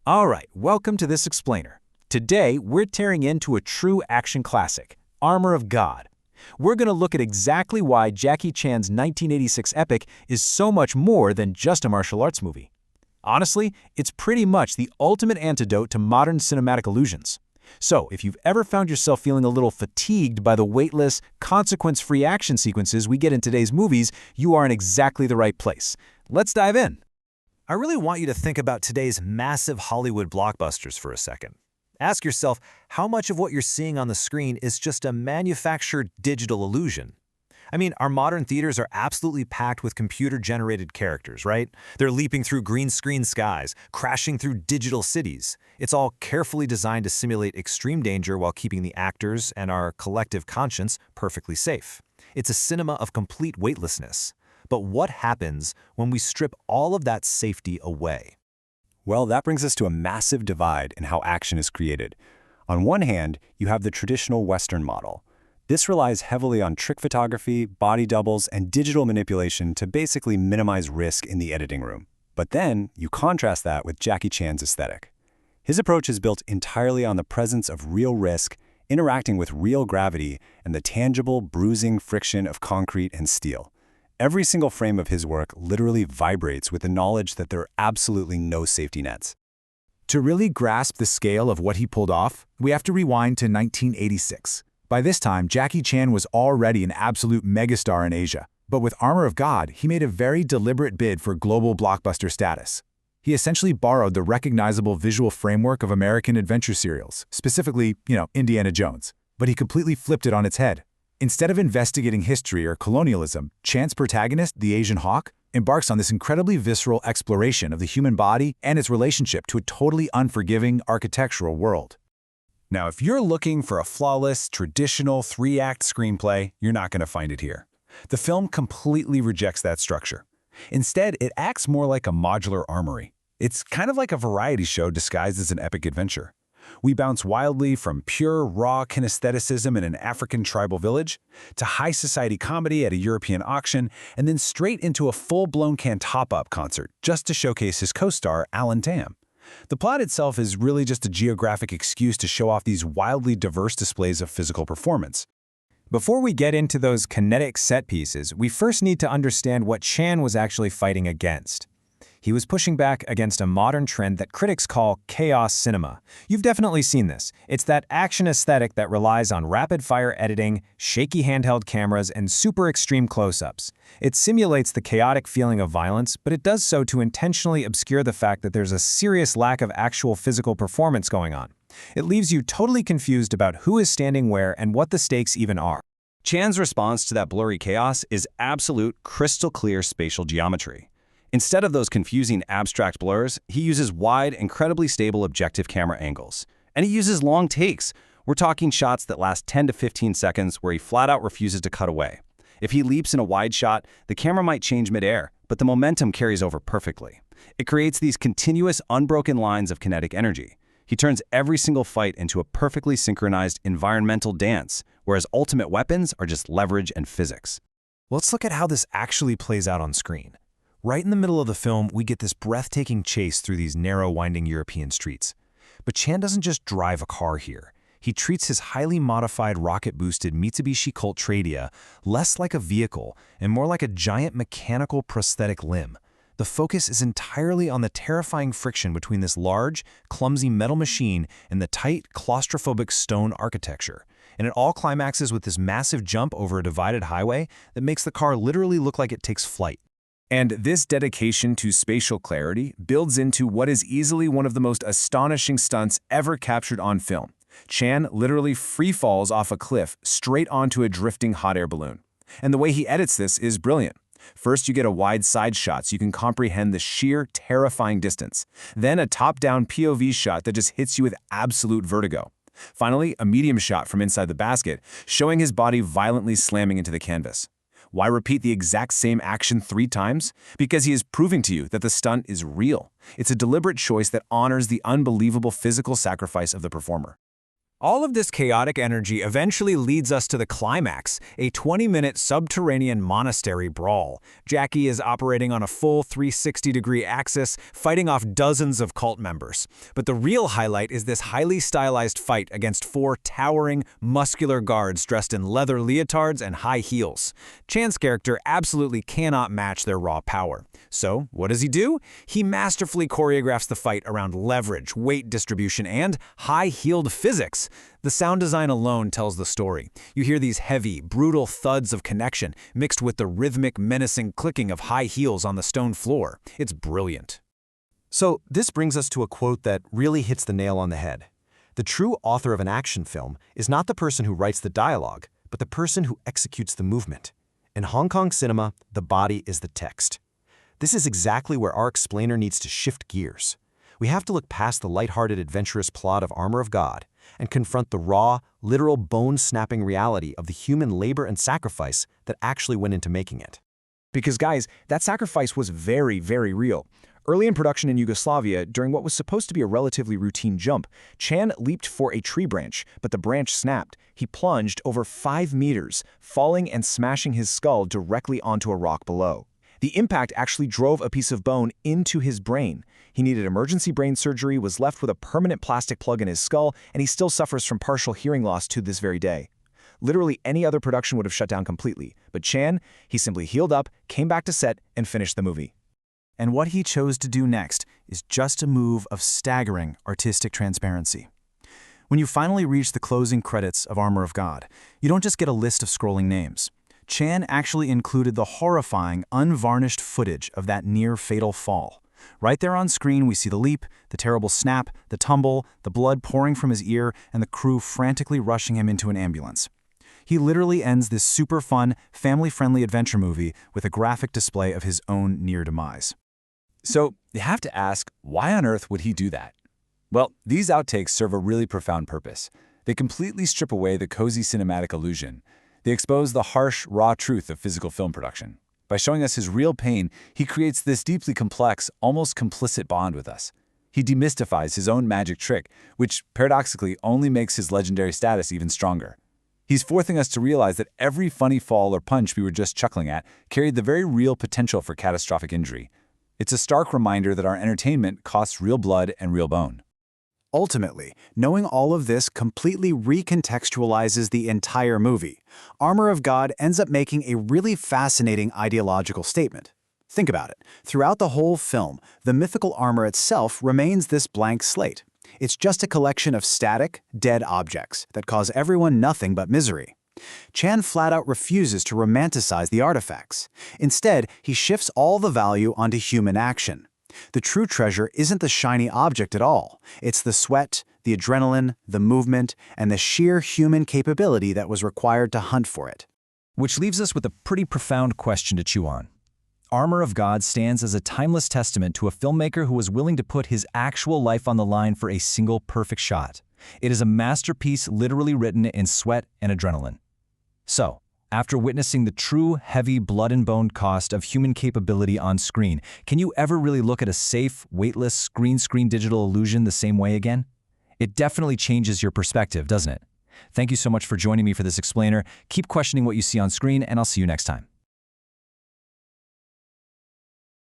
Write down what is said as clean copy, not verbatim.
All right, welcome to this explainer. Today, we're tearing into a true action classic, Armour of God. We're going to look at exactly why Jackie Chan's 1986 epic is so much more than just a martial arts movie. Honestly, it's pretty much the ultimate antidote to modern cinematic illusions. So, if you've ever found yourself feeling a little fatigued by the weightless, consequence-free action sequences we get in today's movies, you are in exactly the right place. Let's dive in. I really want you to think about today's massive Hollywood blockbusters for a second. Ask yourself how much of what you're seeing on the screen is just a manufactured digital illusion. I mean, our modern theaters are absolutely packed with computer-generated characters, right? They're leaping through green screen skies, crashing through digital cities. It's all carefully designed to simulate extreme danger while keeping the actors and our collective conscience perfectly safe. It's a cinema of complete weightlessness. But what happens when we strip all of that safety away? Well, that brings us to a massive divide in how action is created. On one hand, you have the traditional Western model. This relies heavily on trick photography, body doubles, and digital manipulation to basically minimize risk in the editing room. But then, you contrast that with Jackie Chan's aesthetic. His approach is built entirely on the presence of real risk, interacting with real gravity, and the tangible, bruising friction of concrete and steel. Every single frame of his work literally vibrates with the knowledge that there are absolutely no safety nets. To really grasp the scale of what he pulled off, we have to rewind to 1986. By this time, Jackie Chan was already an absolute megastar in Asia, but with Armour of God, he made a very deliberate bid for global blockbuster status. He essentially borrowed the recognizable visual framework of American adventure serials, specifically, Indiana Jones, but he completely flipped it on its head. Instead of investigating history or colonialism, Chan's protagonist, the Asian Hawk, embarks on this incredibly visceral exploration of the human body and its relationship to a totally unforgiving architectural world. Now, if you're looking for a flawless, traditional three-act screenplay, you're not going to find it here. The film completely rejects that structure. Instead, it acts more like a modular armory. It's kind of like a variety show disguised as an epic adventure. We bounce wildly from pure, raw kinestheticism in an African tribal village to high society comedy at a European auction, and then straight into a full-blown Cantopop concert just to showcase his co-star, Alan Tam. The plot itself is really just a geographic excuse to show off these wildly diverse displays of physical performance. Before we get into those kinetic set pieces, we first need to understand what Chan was actually fighting against. He was pushing back against a modern trend that critics call chaos cinema. You've definitely seen this. It's that action aesthetic that relies on rapid-fire editing, shaky handheld cameras, and super extreme close-ups. It simulates the chaotic feeling of violence, but it does so to intentionally obscure the fact that there's a serious lack of actual physical performance going on. It leaves you totally confused about who is standing where and what the stakes even are. Chan's response to that blurry chaos is absolute, crystal-clear spatial geometry. Instead of those confusing abstract blurs, he uses wide, incredibly stable objective camera angles. And he uses long takes. We're talking shots that last 10 to 15 seconds where he flat out refuses to cut away. If he leaps in a wide shot, the camera might change midair, but the momentum carries over perfectly. It creates these continuous, unbroken lines of kinetic energy. He turns every single fight into a perfectly synchronized environmental dance, whereas ultimate weapons are just leverage and physics. Let's look at how this actually plays out on screen. Right in the middle of the film, we get this breathtaking chase through these narrow, winding European streets. But Chan doesn't just drive a car here. He treats his highly modified rocket-boosted Mitsubishi Colt Tradia less like a vehicle and more like a giant mechanical prosthetic limb. The focus is entirely on the terrifying friction between this large, clumsy metal machine and the tight, claustrophobic stone architecture. And it all climaxes with this massive jump over a divided highway that makes the car literally look like it takes flight. And this dedication to spatial clarity builds into what is easily one of the most astonishing stunts ever captured on film. Chan literally free falls off a cliff straight onto a drifting hot air balloon. And the way he edits this is brilliant. First, you get a wide side shot so you can comprehend the sheer, terrifying distance. Then a top-down POV shot that just hits you with absolute vertigo. Finally, a medium shot from inside the basket, showing his body violently slamming into the canvas. Why repeat the exact same action 3 times? Because he is proving to you that the stunt is real. It's a deliberate choice that honors the unbelievable physical sacrifice of the performer. All of this chaotic energy eventually leads us to the climax, a 20-minute subterranean monastery brawl. Jackie is operating on a full 360-degree axis, fighting off dozens of cult members. But the real highlight is this highly stylized fight against 4 towering, muscular guards dressed in leather leotards and high heels. Chan's character absolutely cannot match their raw power. So, what does he do? He masterfully choreographs the fight around leverage, weight distribution, and high-heeled physics. The sound design alone tells the story. You hear these heavy, brutal thuds of connection mixed with the rhythmic, menacing clicking of high heels on the stone floor. It's brilliant. So this brings us to a quote that really hits the nail on the head. The true author of an action film is not the person who writes the dialogue, but the person who executes the movement. In Hong Kong cinema, the body is the text. This is exactly where our explainer needs to shift gears. We have to look past the lighthearted, adventurous plot of Armour of God and confront the raw, literal bone-snapping reality of the human labor and sacrifice that actually went into making it. Because, guys, that sacrifice was very, very real. Early in production in Yugoslavia, during what was supposed to be a relatively routine jump, Chan leaped for a tree branch, but the branch snapped. He plunged over 5 meters, falling and smashing his skull directly onto a rock below. The impact actually drove a piece of bone into his brain. He needed emergency brain surgery, was left with a permanent plastic plug in his skull, and he still suffers from partial hearing loss to this very day. Literally any other production would have shut down completely, but Chan, he simply healed up, came back to set, and finished the movie. And what he chose to do next is just a move of staggering artistic transparency. When you finally reach the closing credits of Armour of God, you don't just get a list of scrolling names. Chan actually included the horrifying, unvarnished footage of that near-fatal fall. Right there on screen, we see the leap, the terrible snap, the tumble, the blood pouring from his ear, and the crew frantically rushing him into an ambulance. He literally ends this super fun, family-friendly adventure movie with a graphic display of his own near demise. So, you have to ask, why on earth would he do that? Well, these outtakes serve a really profound purpose. They completely strip away the cozy cinematic illusion. They expose the harsh, raw truth of physical film production. By showing us his real pain, he creates this deeply complex, almost complicit bond with us. He demystifies his own magic trick, which paradoxically only makes his legendary status even stronger. He's forcing us to realize that every funny fall or punch we were just chuckling at carried the very real potential for catastrophic injury. It's a stark reminder that our entertainment costs real blood and real bone. Ultimately, knowing all of this completely recontextualizes the entire movie. Armour of God ends up making a really fascinating ideological statement. Think about it. Throughout the whole film, the mythical armor itself remains this blank slate. It's just a collection of static, dead objects that cause everyone nothing but misery. Chan flat out refuses to romanticize the artifacts. Instead, he shifts all the value onto human action. The true treasure isn't the shiny object at all. It's the sweat, the adrenaline, the movement, and the sheer human capability that was required to hunt for it. Which leaves us with a pretty profound question to chew on. Armour of God stands as a timeless testament to a filmmaker who was willing to put his actual life on the line for a single perfect shot. It is a masterpiece literally written in sweat and adrenaline. So, after witnessing the true, heavy, blood-and-bone cost of human capability on screen, can you ever really look at a safe, weightless, green-screen digital illusion the same way again? It definitely changes your perspective, doesn't it? Thank you so much for joining me for this explainer. Keep questioning what you see on screen, and I'll see you next time.